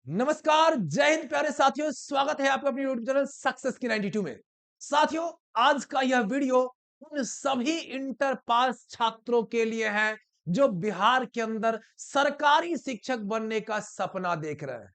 नमस्कार, जय हिंद प्यारे साथियों। स्वागत है आपका अपने यूट्यूब चैनल सक्सेस की 92 में। साथियों, आज का यह वीडियो उन सभी इंटर पास छात्रों के लिए है जो बिहार के अंदर सरकारी शिक्षक बनने का सपना देख रहे हैं।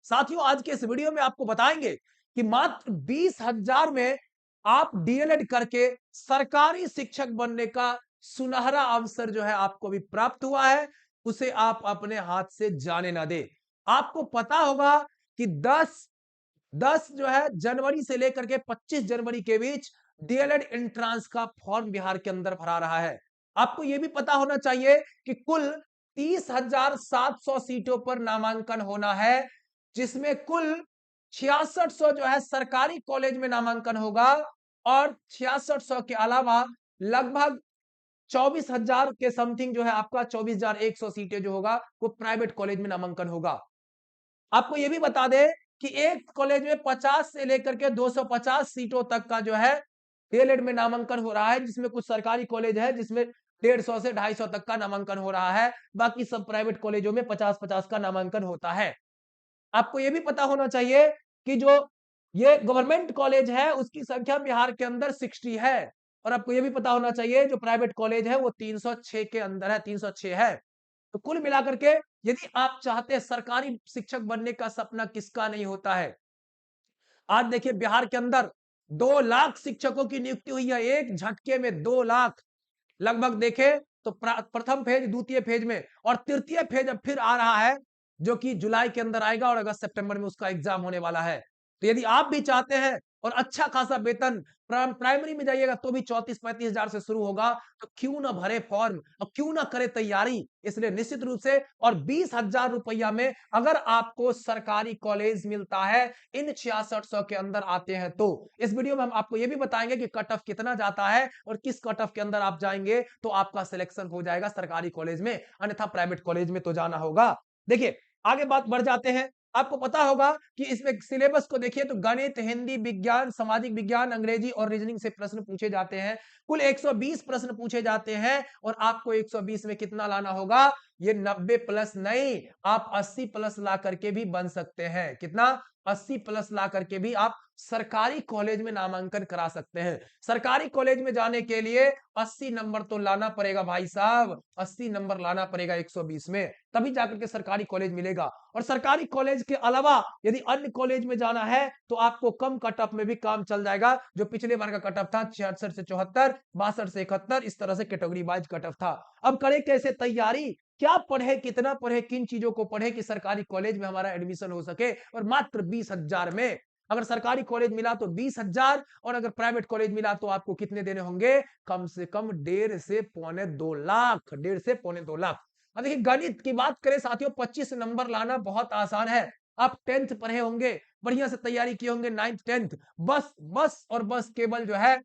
साथियों, आज के इस वीडियो में आपको बताएंगे कि मात्र 20,000 में आप डीएलएड करके सरकारी शिक्षक बनने का सुनहरा अवसर जो है आपको भी प्राप्त हुआ है, उसे आप अपने हाथ से जाने ना दे। आपको पता होगा कि 10 जो है जनवरी से लेकर के 25 जनवरी के बीच डीएलएड एंट्रेंस का फॉर्म बिहार के अंदर भरा रहा है। आपको यह भी पता होना चाहिए कि कुल 30,700 सीटों पर नामांकन होना है, जिसमें कुल 6600 जो है सरकारी कॉलेज में नामांकन होगा और 6600 के अलावा लगभग 24,000 के समथिंग जो है आपका 24,100 सीटें जो होगा वो प्राइवेट कॉलेज में नामांकन होगा। आपको यह भी बता दें कि एक कॉलेज में 50 से लेकर के 250 सीटों तक का जो है डीएलएड में नामांकन हो रहा है, जिसमें कुछ सरकारी कॉलेज है जिसमें 150 से 250 तक का नामांकन हो रहा है। बाकी सब प्राइवेट कॉलेजों में 50-50 का नामांकन होता है। आपको यह भी पता होना चाहिए कि जो ये गवर्नमेंट कॉलेज है उसकी संख्या बिहार के अंदर 60 है, और आपको यह भी पता होना चाहिए जो प्राइवेट कॉलेज है वो 306 के अंदर है, 306 है। तो कुल मिलाकर के यदि आप चाहते हैं, सरकारी शिक्षक बनने का सपना किसका नहीं होता है। आज देखिए बिहार के अंदर 2 लाख शिक्षकों की नियुक्ति हुई है, एक झटके में 2 लाख लगभग देखें तो प्रथम फेज, द्वितीय फेज में, और तृतीय फेज अब फिर आ रहा है जो कि जुलाई के अंदर आएगा और अगस्त सितंबर में उसका एग्जाम होने वाला है। तो यदि आप भी चाहते हैं और अच्छा खासा वेतन, प्राइमरी में जाइएगा तो भी 34-35 हजार से शुरू होगा, तो क्यों ना भरे फॉर्म और क्यों ना करे तैयारी। इसलिए निश्चित रूप से, और 20,000 रुपया में अगर आपको सरकारी कॉलेज मिलता है इन 6600 के अंदर आते हैं, तो इस वीडियो में हम आपको यह भी बताएंगे कि कट ऑफ कितना जाता है और किस कट ऑफ के अंदर आप जाएंगे तो आपका सिलेक्शन हो जाएगा सरकारी कॉलेज में, अन्यथा प्राइवेट कॉलेज में तो जाना होगा। देखिए, आगे बात बढ़ जाते हैं। आपको पता होगा कि इसमें सिलेबस को देखिए तो गणित, हिंदी, विज्ञान, सामाजिक विज्ञान, अंग्रेजी और रीजनिंग से प्रश्न पूछे जाते हैं। कुल 120 प्रश्न पूछे जाते हैं और आपको 120 में कितना लाना होगा? ये 90 प्लस नहीं, आप 80 प्लस ला करके भी बन सकते हैं। कितना? 80 प्लस ला करके भी आप सरकारी कॉलेज में नामांकन करा सकते हैं। सरकारी कॉलेज में जाने के लिए 80 नंबर तो लाना पड़ेगा भाई साहब, 80 नंबर लाना पड़ेगा 120 में, तभी जाकर के सरकारी कॉलेज मिलेगा। और सरकारी कॉलेज के अलावा यदि अन्य कॉलेज में जाना है तो आपको कम कट ऑफ में भी काम चल जाएगा। जो पिछले बार का कट ऑफ था 66 से 74, 62 से 71, इस तरह से कैटेगरी वाइज कट ऑफ था। अब करें कैसे तैयारी, क्या पढ़े, कितना पढ़े, किन चीजों को पढ़े कि सरकारी कॉलेज में हमारा एडमिशन हो सके, और मात्र 20,000 में। अगर सरकारी कॉलेज मिला तो 20,000, और अगर प्राइवेट कॉलेज मिला तो आपको कितने देने होंगे? कम से कम 1.5 से 2 लाख, 1.5 से 2.25 लाख। अब देखिए, गणित की बात करें साथियों, 25 नंबर लाना बहुत आसान है। आप 10th पढ़े होंगे, बढ़िया से तैयारी किए होंगे, 9th 10th, बस बस और बस केवल जो है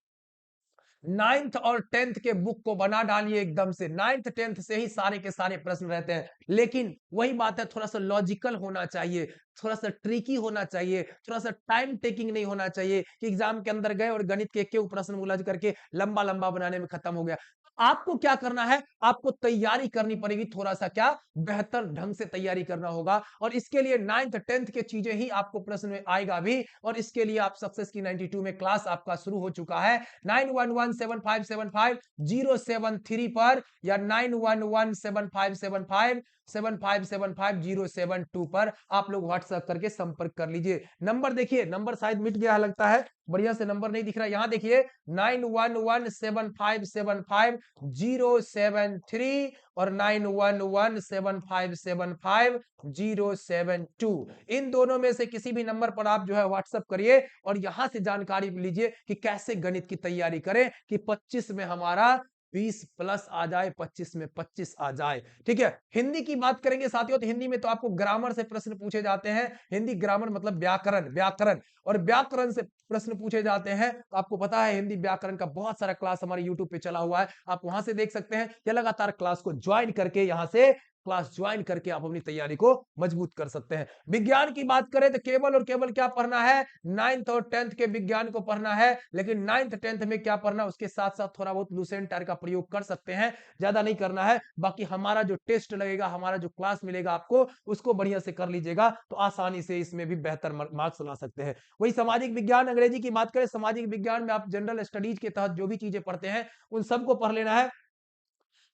9th और 10th के बुक को बना डालिए एकदम से। 9th 10th से ही सारे के सारे प्रश्न रहते हैं, लेकिन वही बात है, थोड़ा सा लॉजिकल होना चाहिए, थोड़ा सा ट्रिकी होना चाहिए, थोड़ा सा टाइम टेकिंग नहीं होना चाहिए कि एग्जाम के अंदर गए और गणित के क्यों प्रश्न उलझ करके लंबा लंबा बनाने में खत्म हो गया। आपको क्या करना है? आपको तैयारी करनी पड़ेगी, थोड़ा सा क्या बेहतर ढंग से तैयारी करना होगा, और इसके लिए 9th 10th के चीजें ही आपको प्रश्न में आएगा भी। और इसके लिए आप सक्सेस की 92 में क्लास आपका शुरू हो चुका है। 9117575073 पर या 9117575072 पर आप लोग व्हाट्सएप करके संपर्क कर लीजिए। नंबर देखिए, नंबर शायद मिट गया लगता है, बढ़िया से नंबर नहीं दिख रहा, यहां देखिए 9117575073 और 9117575072। इन दोनों में से किसी भी नंबर पर आप जो है व्हाट्सएप करिए और यहां से जानकारी लीजिए कि कैसे गणित की तैयारी करें कि 25 में हमारा 20 प्लस आ जाए, 25 में 25 आ जाए। ठीक है। हिंदी की बात करेंगे साथियों, तो हिंदी में तो आपको ग्रामर से प्रश्न पूछे जाते हैं। हिंदी ग्रामर मतलब व्याकरण, व्याकरण और व्याकरण से प्रश्न पूछे जाते हैं। तो आपको पता है हिंदी व्याकरण का बहुत सारा क्लास हमारे यूट्यूब पे चला हुआ है, आप वहां से देख सकते हैं या लगातार क्लास को ज्वाइन करके यहां से क्लास ज्वाइन करके आप अपनी तैयारी को मजबूत कर सकते हैं। विज्ञान की बात करें तो केवल और केवल क्या पढ़ना है, 9th और 10th के विज्ञान को पढ़ना है, लेकिन 9th 10th में क्या पढ़ना, उसके साथ साथ थोड़ा बहुत लुसेंट टायर का प्रयोग कर सकते हैं, ज्यादा नहीं करना है। बाकी हमारा जो टेस्ट लगेगा, हमारा जो क्लास मिलेगा आपको, उसको बढ़िया से कर लीजिएगा तो आसानी से इसमें भी बेहतर मार्क्स ला सकते हैं। वही सामाजिक विज्ञान अंग्रेजी की बात करें, सामाजिक विज्ञान में आप जनरल स्टडीज के तहत जो भी चीजें पढ़ते हैं उन सबको पढ़ लेना है।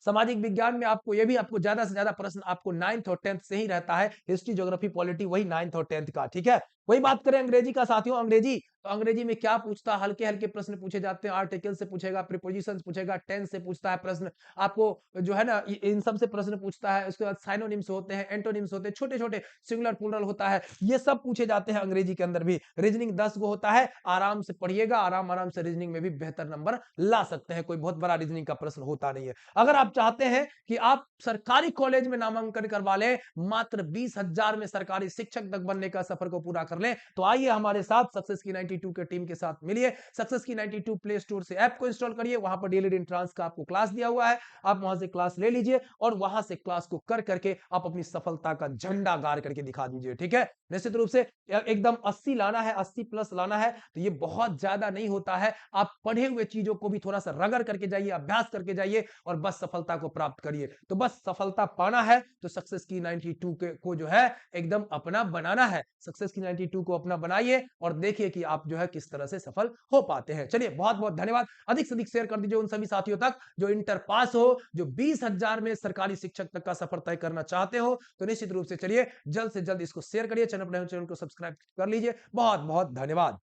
सामाजिक विज्ञान में आपको ये भी आपको ज्यादा से ज्यादा प्रश्न आपको 9th और 10th से ही रहता है, हिस्ट्री ज्योग्राफी पॉलिटी वही 9th और 10th का, ठीक है। वही बात करें अंग्रेजी का साथियों, अंग्रेजी तो अंग्रेजी में क्या पूछता है, हल्के हल्के प्रश्न पूछे जाते हैं, आर्टिकल से पूछेगा, प्रीपोजिशन पूछेगा, टेंस से पूछता है प्रश्न आपको, जो है ना इन सब से प्रश्न पूछता है। उसके बाद साइनोनिम्स होते हैं, एंटोनिम्स होते हैं, छोटे छोटे सिंगुलर प्लूरल होता है, ये सब पूछे जाते हैं अंग्रेजी के अंदर भी। रीजनिंग 10 गो होता है, आराम से पढ़िएगा, आराम आराम से रीजनिंग में भी बेहतर नंबर ला सकते हैं, कोई बहुत बड़ा रीजनिंग का प्रश्न होता नहीं है। अगर आप चाहते हैं कि आप सरकारी कॉलेज में नामांकन करवा लें, मात्र 20,000 में सरकारी शिक्षक तक बनने का सफर को पूरा कर लें, तो आइए हमारे साथ सक्सेस की 92 के टीम के साथ मिलिए। सक्सेस की 92 प्ले स्टोर से ऐप को इंस्टॉल करिए, वहां पर डेली एंट्रेंस का आपको क्लास दिया हुआ है, आप वहां से क्लास ले लीजिए और वहां से क्लास को कर करके आप अपनी सफलता का झंडा गाड़ करके दिखा दीजिए, ठीक है। निश्चित रूप से एकदम 80 लाना है, 80 प्लस लाना है, तो ये बहुत ज्यादा नहीं होता है। आप पढ़े हुए चीजों को भी थोड़ा सा रगड़ करके जाइए, अभ्यास करके जाइए और बस सफलता को प्राप्त करिए। तो बस सफलता पाना है तो सक्सेस की 92 को जो है एकदम अपना बनाना है। सक्सेस की 92 को अपना बनाइए और देखिए कि आप जो है किस तरह से सफल हो पाते हैं। चलिए बहुत बहुत धन्यवाद। अधिक से अधिक शेयर कर दीजिए उन सभी साथियों तक जो इंटर पास हो, जो 20,000 में सरकारी शिक्षक तक का सफर तय करना चाहते हो। तो निश्चित रूप से चलिए जल्द से जल्द इसको शेयर करिए, चैनल को सब्सक्राइब कर लीजिए। बहुत बहुत धन्यवाद।